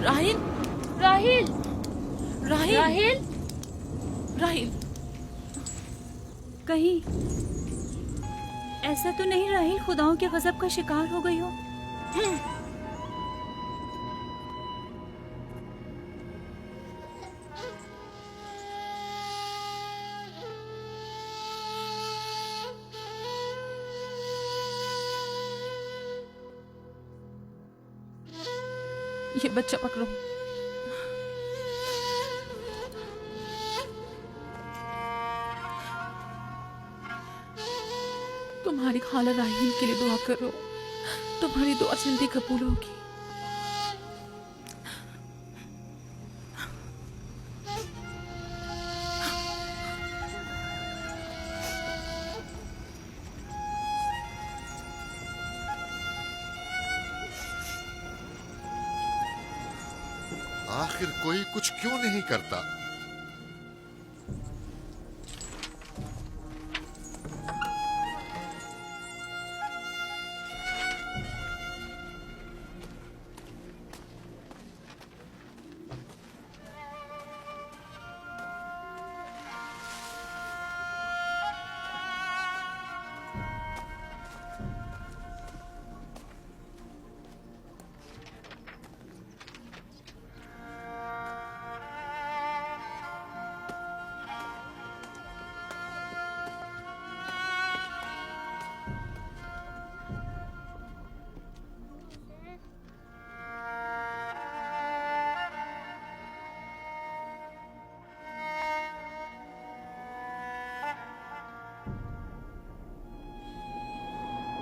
राहिल, राहिल, राहिल, राहिल, राहिल। कहीं ऐसा तो नहीं राहिल खुदाओं के गजब का शिकार हो गई हो? ये बच्चा पकड़ो। तुम्हारी खाला राहील के लिए दुआ करो, तुम्हारी दुआ जल्दी कबूल होगी। आखिर कोई कुछ क्यों नहीं करता?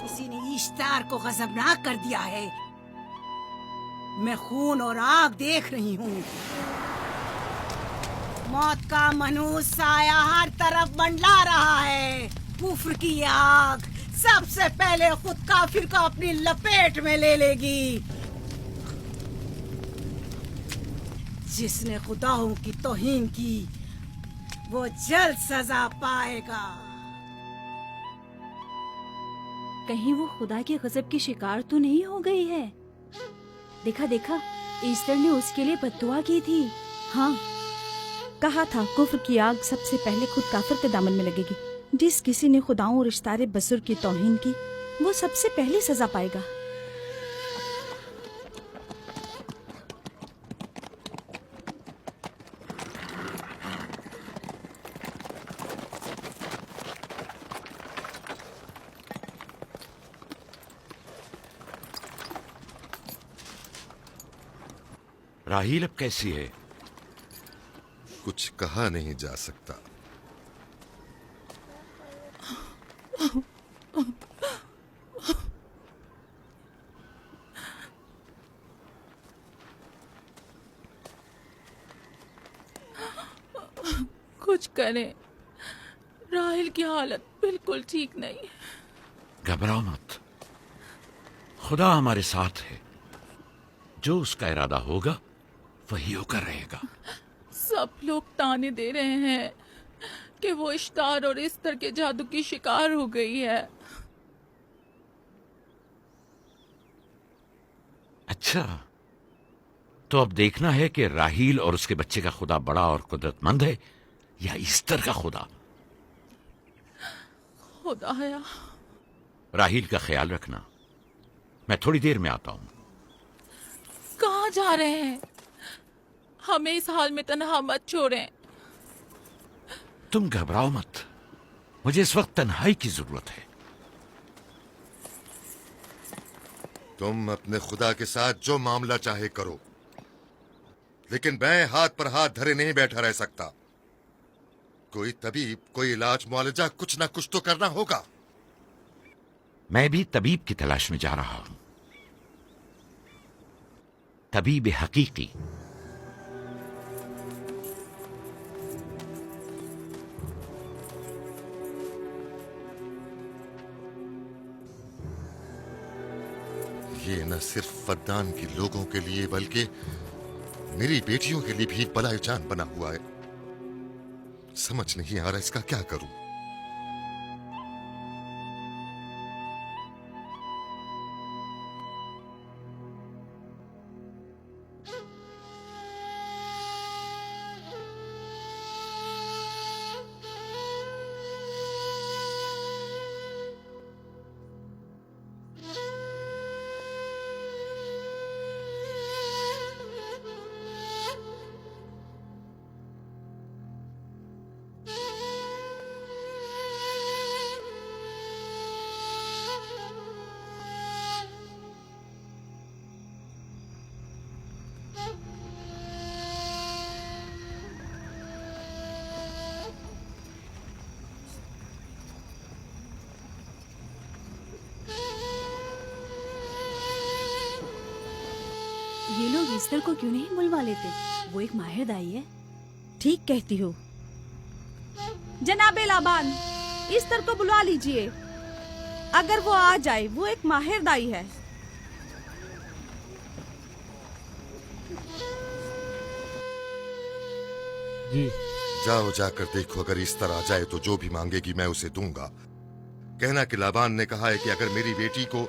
किसी ने इश्तार को गजबनाक कर दिया है। मैं खून और आग देख रही हूँ। मौत का मनहूस साया हर तरफ मंडला रहा है। कुफ्र की आग सबसे पहले खुद काफिर को अपनी लपेट में ले लेगी। जिसने खुदाओं की तौहीन की वो जल्द सजा पाएगा। कहीं वो खुदा के गजब की शिकार तो नहीं हो गई है? देखा देखा, ईस्टर ने उसके लिए बद्दुआ की थी। हाँ, कहा था कुफ्र की आग सबसे पहले खुद काफिर के दामन में लगेगी। जिस किसी ने खुदाओं और इश्तारे बजुर्ग की तौहीन की वो सबसे पहले सजा पाएगा। राहील अब कैसी है? कुछ कहा नहीं जा सकता। कुछ करें, राहिल की हालत बिल्कुल ठीक नहीं। घबराओ मत, खुदा हमारे साथ है। जो उसका इरादा होगा वही होकर रहेगा। सब लोग ताने दे रहे हैं कि वो इश्तार और इस्तर के जादू की शिकार हो गई है। अच्छा, तो अब देखना है कि राहील और उसके बच्चे का खुदा बड़ा और कुदरतमंद है या ईस्टर का खुदा। खुदाया, राहील का ख्याल रखना। मैं थोड़ी देर में आता हूं। कहाँ जा रहे हैं? हमें इस हाल में तन्हा मत छोड़ें। तुम घबराओ मत, मुझे इस वक्त तन्हाई की जरूरत है। तुम अपने खुदा के साथ जो मामला चाहे करो, लेकिन मैं हाथ पर हाथ धरे नहीं बैठा रह सकता। कोई तबीब, कोई इलाज, मुआलजा, कुछ ना कुछ तो करना होगा। मैं भी तबीब की तलाश में जा रहा हूं। तबीब हकीकी। ये न सिर्फ फद्दान के लोगों के लिए बल्कि मेरी बेटियों के लिए भी बलाए जान बना हुआ है। समझ नहीं आ रहा इसका क्या करूं। ये लोग ईस्टर को क्यों नहीं बुलवा लेते? वो एक माहिर दाई है। ठीक कहती हो। जनाबे लाबान, ईस्टर को बुलवा लीजिए। अगर वो आ जाए, वो एक माहिर दाई है। जी जाओ जाकर देखो, अगर इस तरह आ जाए तो जो भी मांगेगी मैं उसे दूंगा। कहना कि लाबान ने कहा है कि अगर मेरी बेटी को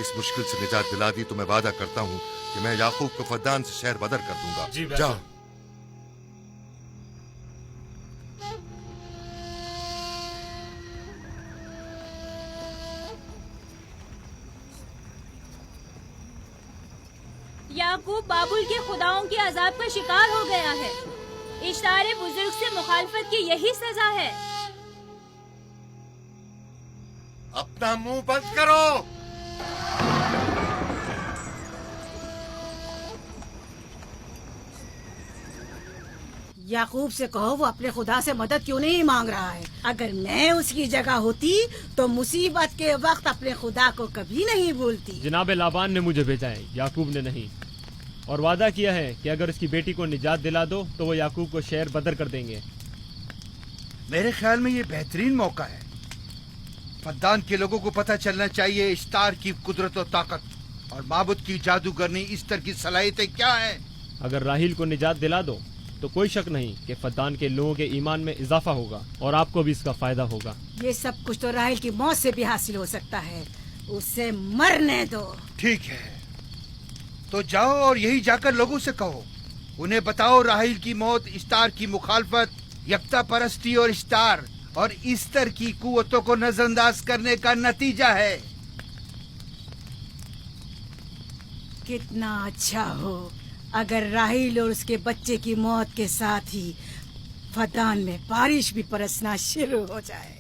इस मुश्किल से निजात दिला दी तो मैं वादा करता हूँ कि मैं याकूब को फद्दान से शहर बदर कर दूंगा। जाओ। याकूब बाबुल के खुदाओं के अजाब का शिकार हो गया है। इश्तारे बुजुर्ग से मुखालफत की यही सजा है। अपना मुंह बंद करो। याकूब से कहो वो अपने खुदा से मदद क्यों नहीं मांग रहा है। अगर मैं उसकी जगह होती तो मुसीबत के वक्त अपने खुदा को कभी नहीं भूलती। जनाब लाबान ने मुझे भेजा है, याकूब ने नहीं, और वादा किया है कि अगर उसकी बेटी को निजात दिला दो तो वो याकूब को शहर बदर कर देंगे। मेरे ख्याल में ये बेहतरीन मौका है। फद्दान के लोगों को पता चलना चाहिए इश्तार की कुदरत और ताकत और माबुद की जादूगरनी ईस्टर की सलाहियतें क्या हैं। अगर राहील को निजात दिला दो तो कोई शक नहीं कि फद्दान के लोगों के ईमान में इजाफा होगा और आपको भी इसका फायदा होगा। ये सब कुछ तो राहिल की मौत से भी हासिल हो सकता है। उसे मरने दो। ठीक है, तो जाओ और यही जाकर लोगों से कहो, उन्हें बताओ राहील की मौत इश्तार की मुखालफत, यकता परस्ती और इश्तार और ईस्टर की कुव्वतों को नजरअंदाज करने का नतीजा है। कितना अच्छा हो अगर राहील और उसके बच्चे की मौत के साथ ही फद्दान में बारिश भी बरसना शुरू हो जाए।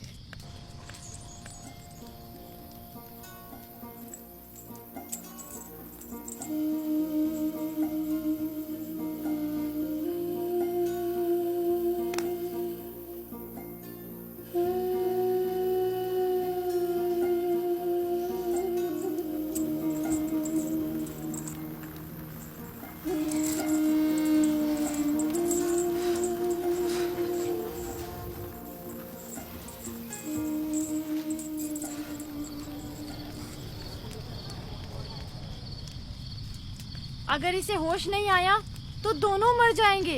अगर इसे होश नहीं आया तो दोनों मर जाएंगे।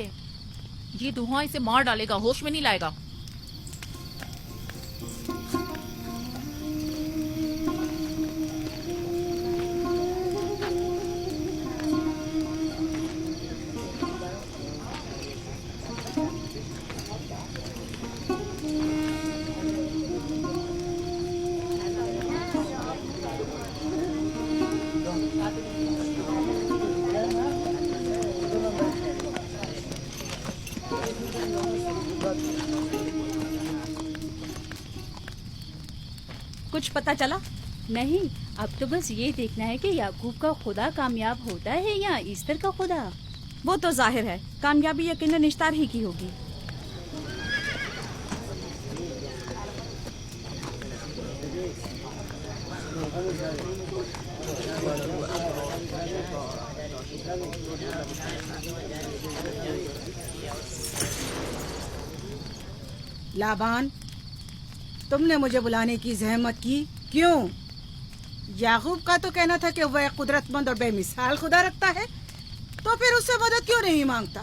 ये धुआं इसे मार डालेगा, होश में नहीं लाएगा। कुछ पता चला? नहीं, अब तो बस ये देखना है कि याकूब का खुदा कामयाब होता है या ईस्टर का खुदा। वो तो जाहिर है, कामयाबी यकीनन इश्तार ही की होगी। लाबान, तुमने मुझे बुलाने की जहमत की क्यों? याकूब का तो कहना था कि वह कुदरतमंद और बेमिसाल खुदा रखता है, तो फिर उससे मदद क्यों नहीं मांगता?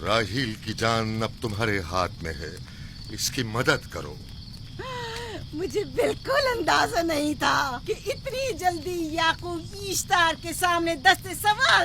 राहील की जान अब तुम्हारे हाथ में है, इसकी मदद करो। मुझे बिल्कुल अंदाजा नहीं था कि इतनी जल्दी याकूब ईश्तार के सामने दस्ते सवाल